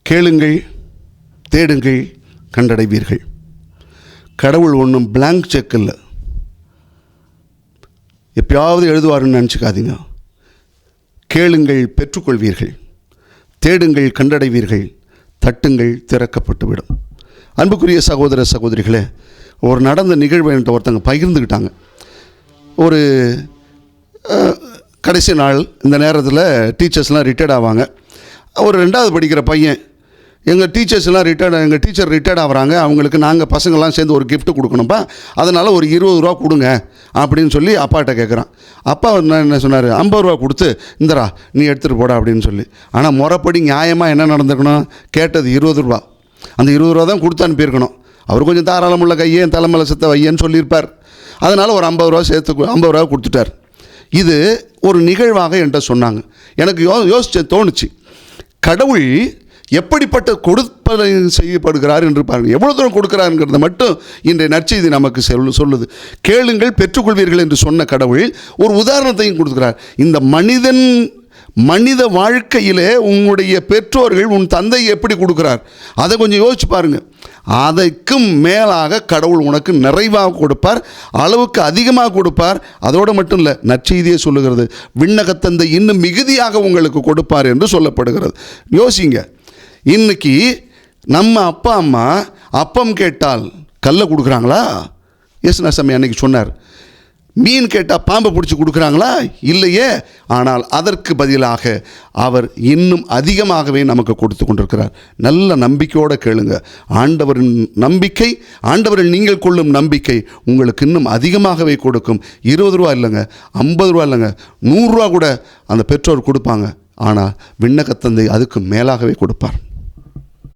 கேளுங்கள், தேடுங்கள், கண்டடைவீர்கள். கடவுள் ஒன்றும் பிளாங்க் செக் இல்லை, எப்பயாவது எழுதுவாருன்னு நினச்சிக்காதீங்க. கேளுங்கள், பெற்றுக்கொள்வீர்கள். தேடுங்கள், கண்டடைவீர்கள். தட்டுங்கள், திறக்கப்பட்டுவிடும். அன்புக்குரிய சகோதர சகோதரிகளே, ஒரு நடந்த நிகழ்வு என்கிட்ட ஒருத்தங்க பகிர்ந்துக்கிட்டாங்க. ஒரு கடைசி நாள், இந்த நேரத்தில் டீச்சர்ஸ்லாம் ரிட்டையர்ட் ஆவாங்க. ஒரு 2வது படிக்கிற பையன், எங்கள் டீச்சர் ரிட்டையர்ட் ஆகிறாங்க, அவங்களுக்கு நாங்கள் பசங்கள்லாம் சேர்ந்து ஒரு கிஃப்ட் கொடுக்கணும்ப்பா, அதனால் ஒரு 20 ரூபா கொடுங்க அப்படின்னு சொல்லி அப்பாட்ட கேட்குறான். அப்பா என்ன சொன்னார், 50 ரூபா கொடுத்து இந்தரா நீ எடுத்துகிட்டு போடா அப்படின்னு சொல்லி. ஆனால் முறைப்படி நியாயமாக என்ன நடந்துக்கணும், கேட்டது 20 ரூபா. அந்த 20 ரூபா தான் கொடுத்து அனுப்பியிருக்கணும். அவர் கொஞ்சம் தாராளமுள்ள கையே தலைமையில செத்த வையன்னு சொல்லியிருப்பார். அதனால் ஒரு 50 ரூபா சேர்த்து 50 ரூபா கொடுத்துட்டார். இது ஒரு நிகழ்வாக என்கிட்ட சொன்னாங்க. எனக்கு யோசிச்சு தோணுச்சு, கடவுள் எப்படிப்பட்ட கொடுப்பதை செய்யப்படுகிறார் என்று பாருங்கள். எவ்வளோ தூரம் கொடுக்குறாருங்கிறத மட்டும் இன்றைய நற்செய்தி நமக்கு சொல்லுது. கேளுங்கள், பெற்றுக்கொள்வீர்கள் என்று சொன்ன கடவுள் ஒரு உதாரணத்தையும் கொடுக்குறார். இந்த மனித வாழ்க்கையிலே உன்னுடைய பெற்றோர்கள் உன் தந்தை எப்படி கொடுக்குறார் அதை கொஞ்சம் யோசிச்சு பாருங்கள். அதைக்கும் மேலாக கடவுள் உனக்கு நிறைவாக கொடுப்பார், அளவுக்கு அதிகமாக கொடுப்பார். அதோடு மட்டும் இல்லை, நற்செய்தியே சொல்லுகிறது, விண்ணகத்தந்தை இன்னும் மிகுதியாக உங்களுக்கு கொடுப்பார் என்று சொல்லப்படுகிறது. யோசிங்க, இன்னைக்கு நம்ம அப்பா அம்மா அப்பம் கேட்டால் கல்லை கொடுக்குறாங்களா? இயேசுநாதர் அன்னைக்கு சொன்னார். மீன் கேட்டால் பாம்பை பிடிச்சி கொடுக்குறாங்களா? இல்லையே. ஆனால் அதற்கு பதிலாக அவர் இன்னும் அதிகமாகவே நமக்கு கொடுத்து கொண்டிருக்கிறார். நல்ல நம்பிக்கையோடு கேளுங்க. ஆண்டவரின் நம்பிக்கை, ஆண்டவரில் நீங்கள் கொள்ளும் நம்பிக்கை உங்களுக்கு இன்னும் அதிகமாகவே கொடுக்கும். 20 ரூபா இல்லைங்க, 50 ரூபா இல்லைங்க, 100 ரூபா கூட அந்த பெற்றோர் கொடுப்பாங்க. ஆனால் விண்ணகத்தந்தை அதுக்கு மேலாகவே கொடுப்பார்.